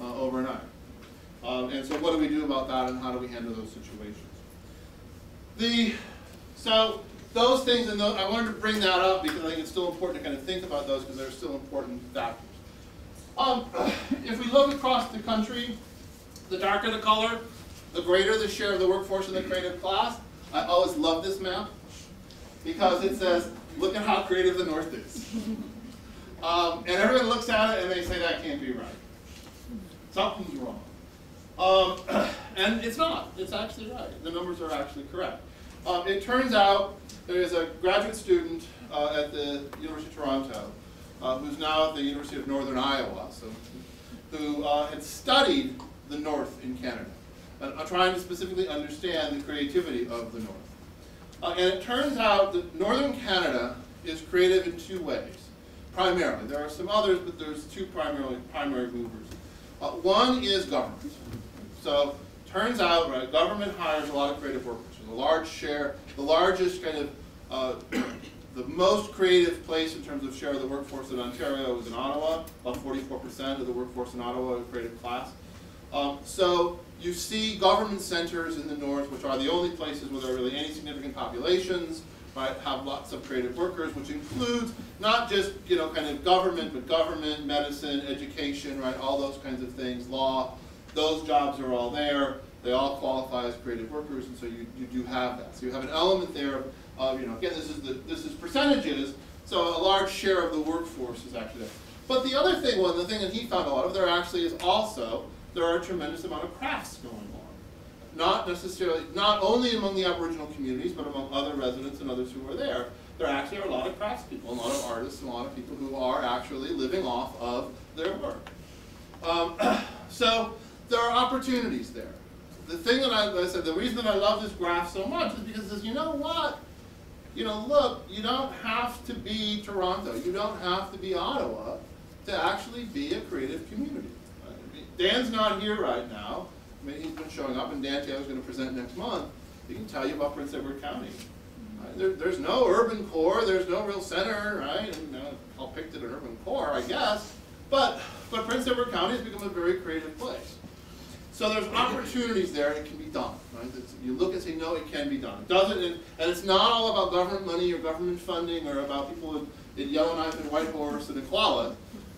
overnight. And so what do we do about that, and how do we handle those situations? So those things, and I wanted to bring that up because I think it's still important to kind of think about those because they're still important factors. If we look across the country, the darker the color, the greater the share of the workforce in the creative class. I always love this map because it says, look at how creative the North is. And everyone looks at it and they say that can't be right. Something's wrong. And it's not. It's actually right. The numbers are actually correct. It turns out there is a graduate student at the University of Toronto who's now at the University of Northern Iowa, who had studied the North in Canada, trying to specifically understand the creativity of the North. And it turns out that Northern Canada is creative in two ways, primarily. There are some others, but there's two primary movers. One is government. So turns out, right, government hires a lot of creative workers. There's a large share, the largest kind of, the most creative place in terms of share of the workforce in Ontario is in Ottawa. About 44% of the workforce in Ottawa is creative class. So you see government centers in the North, which are the only places where there are really any significant populations, right, have lots of creative workers, which includes not just, kind of government, but government, medicine, education, right, all those kinds of things, law. Those jobs are all there. They all qualify as creative workers, and so you do have that. So you have an element there of, again, this is percentages, so a large share of the workforce is actually there. But the other thing, the thing that he found a lot of, there actually is also, there are a tremendous amount of crafts going on. Not only among the Aboriginal communities, but among other residents and others who are there. There actually are a lot of craftspeople, a lot of artists, and a lot of people who are actually living off of their work. So there are opportunities there. The thing that I said, the reason that I love this graph so much is because it says, you know what? Look, you don't have to be Toronto. You don't have to be Ottawa to actually be a creative community. Dan's not here right now. I mean, he's been showing up, and Dan Taylor's going to present next month. He can tell you about Prince Edward County. Right? There's no urban core. There's no real center, right? And, I'll pick it an urban core, I guess. But Prince Edward County has become a very creative place. So there's opportunities there, and it can be done. Right? You look and say, no, it can be done. It doesn't, and it's not all about government money or government funding or about people in Yellowknife and Whitehorse and Equala.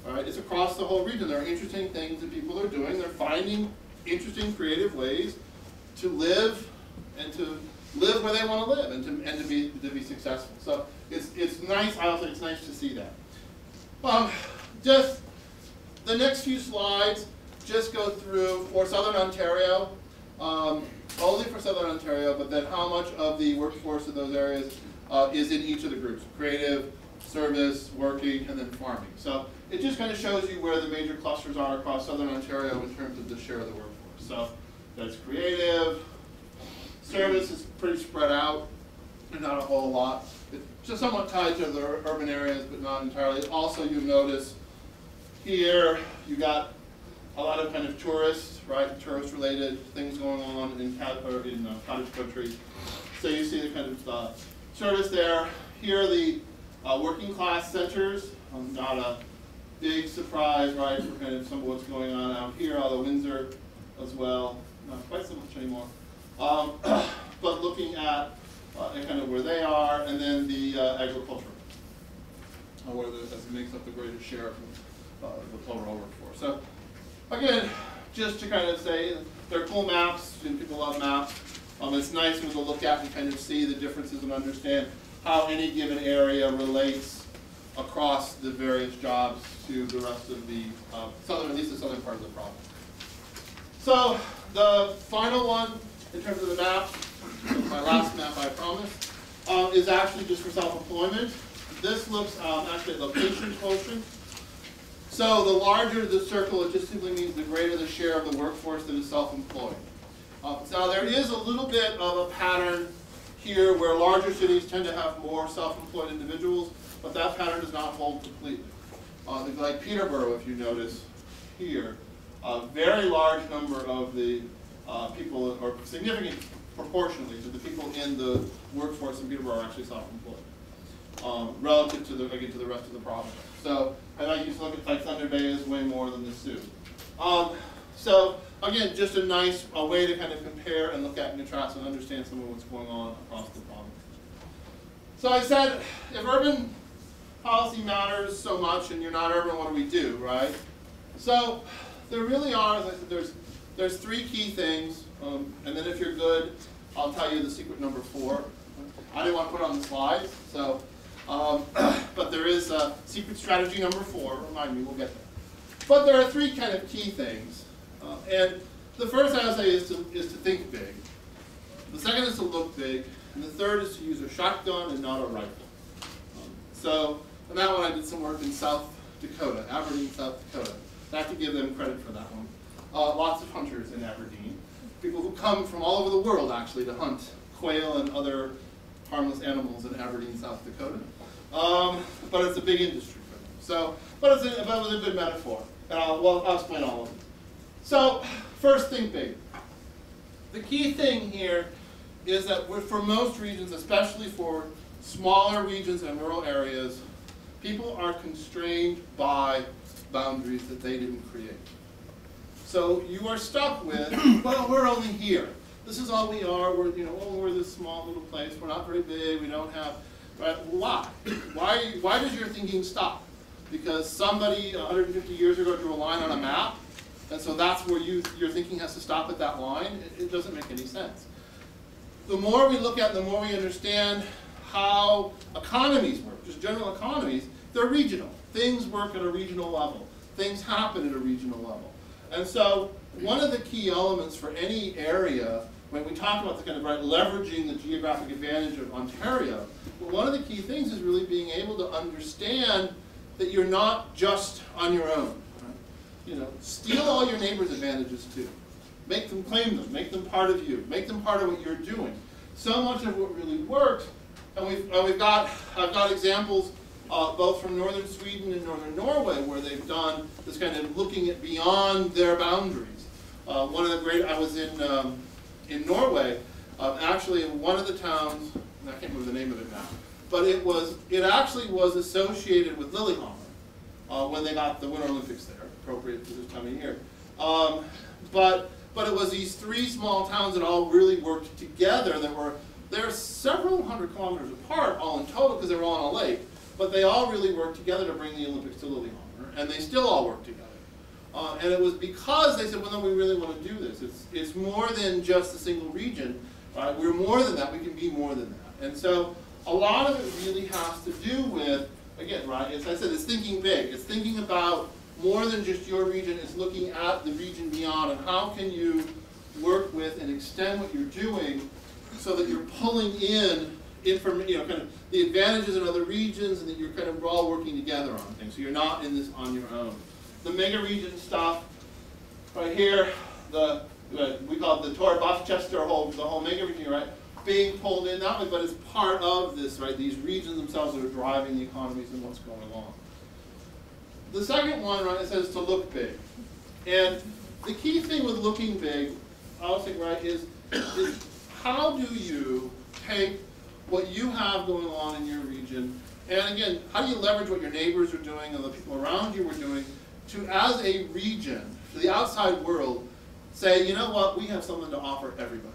Right? It's across the whole region. There are interesting things that people are doing. They're finding interesting, creative ways to live and to live where they want to live and to be successful. So it's nice. I also think it's nice to see that. Just the next few slides just go through for Southern Ontario, only for Southern Ontario, but then how much of the workforce in those areas is in each of the groups: creative, service, working, and then farming. So it just kind of shows you where the major clusters are across Southern Ontario in terms of the share of the workforce. So that's creative. Service is pretty spread out, and not a whole lot. It's just somewhat tied to the urban areas, but not entirely. Also, you notice here you got a lot of kind of tourist, right, tourist-related things going on in cottage country. So you see the kind of service there. Here are the working class centers. Not a big surprise, right, for kind of some of what's going on out here. Although Windsor as well, not quite so much anymore. But looking at kind of where they are, and then the agriculture, where that makes up the greatest share of the overall workforce. So again, just to kind of say, they're cool maps, and people love maps. It's nice to look at and kind of see the differences and understand how any given area relates across the various jobs to the rest of the southern, at least the southern part of the province. So the final one, in terms of the map, my last map I promised, is actually just for self-employment. This looks actually at location quotient. So the larger the circle, it just simply means the greater the share of the workforce that is self-employed. Now there is a little bit of a pattern here where larger cities tend to have more self-employed individuals, but that pattern does not hold completely. Like Peterborough, if you notice here, a very large number of the people, or significant proportionally to the people in the workforce in Peterborough are actually self-employed, relative to to the rest of the province. So I like you to look at like Thunder Bay is way more than the Sioux. So again, just a nice way to kind of compare and look at and contrast and understand some of what's going on across the problem. So I said, if urban policy matters so much and you're not urban, what do we do, right? So there really are, as I said, there's three key things, and then if you're good, I'll tell you the secret number 4. I didn't want to put it on the slide, so, but there is secret strategy number 4. Remind me, we'll get there. But there are three kind of key things, and the first I would say is to think big. The second is to look big, and the third is to use a shotgun and not a rifle. So on that one, I did some work in South Dakota, Aberdeen, South Dakota. I have to give them credit for that one. Lots of hunters in Aberdeen. People who come from all over the world, actually, to hunt quail and other harmless animals in Aberdeen, South Dakota. But it's a big industry for them. So, but it was a good metaphor. And I'll explain all of it. So, first, think big. The key thing here is that for most regions, especially for smaller regions and rural areas, people are constrained by boundaries that they didn't create. So you are stuck with, well, we're only here. This is all we are. We're this small little place. We're not very big. We don't have, right? Why? Why does your thinking stop? Because somebody 150 years ago drew a line on a map, and so that's where your thinking has to stop at that line? It doesn't make any sense. The more we look at, the more we understand how economies work, just general economies, they're regional. Things work at a regional level. Things happen at a regional level. And so one of the key elements for any area, when we talk about the kind of leveraging the geographic advantage of Ontario, one of the key things is really being able to understand that you're not just on your own. Right? Steal all your neighbors' advantages too. Make them claim them. Make them part of you. Make them part of what you're doing. So much of what really works, and I've got examples both from northern Sweden and northern Norway where they've done this kind of looking at beyond their boundaries. I was in Norway, actually in one of the towns, I can't remember the name of it now, but it actually was associated with Lillehammer when they got the Winter Olympics there, appropriate for this time of year. But it was these 3 small towns that all really worked together. They're several hundred kilometers apart, all in total, because they were all on a lake. But they all really worked together to bring the Olympics to Lillehammer, and they still all work together. And it was because they said, well, no, we really want to do this. It's more than just a single region. Right? We're more than that. We can be more than that. And so a lot of it really has to do with, again, right, as I said, it's thinking big. It's thinking about more than just your region. It's looking at the region beyond, and how can you work with and extend what you're doing so that you're pulling in kind of the advantages in other regions, and that you're kind of all working together on things. So you're not in this on your own. The mega region stuff, right here, we call it the Tor Bafchester, the whole mega region, right? Being pulled in that way, but it's part of this, right? These regions themselves that are driving the economies and what's going on. The second one, right, it says to look big. And the key thing with looking big, I would think, right, is how do you take what you have going on in your region, and again, how do you leverage what your neighbors are doing and the people around you are doing to, as a region, to the outside world, say, you know what, we have something to offer everybody.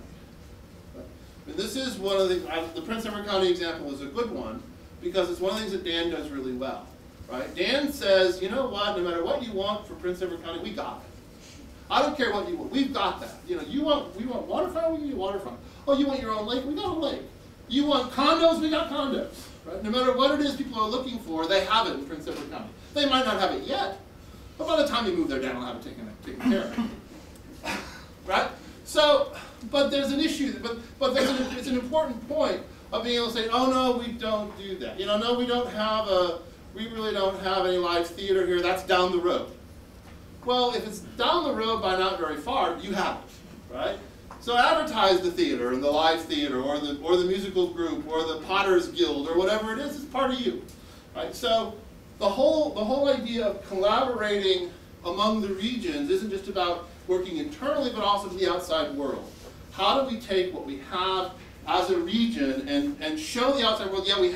And this is one of the Prince Edward County example is a good one, because it's one of the things that Dan does really well. Right? Dan says, you know what, no matter what you want for Prince Edward County, we got it. I don't care what you want, we've got that. We want waterfront, we give you waterfront. Oh, you want your own lake, we got a lake. You want condos, we got condos. Right? No matter what it is people are looking for, they have it in Prince Edward County. They might not have it yet, but by the time you move there, Dan will have it taken care of. Right? So, but there's an issue, but it's an important point of being able to say, oh no, we don't do that. No, we really don't have any live theater here, that's down the road. Well, if it's down the road by not very far, you have it, right? So advertise the theater and the live theater or the musical group or the Potter's Guild or whatever it is, it's part of you, right? So the whole idea of collaborating among the regions isn't just about working internally, but also to the outside world. How do we take what we have as a region and show the outside world, yeah, we have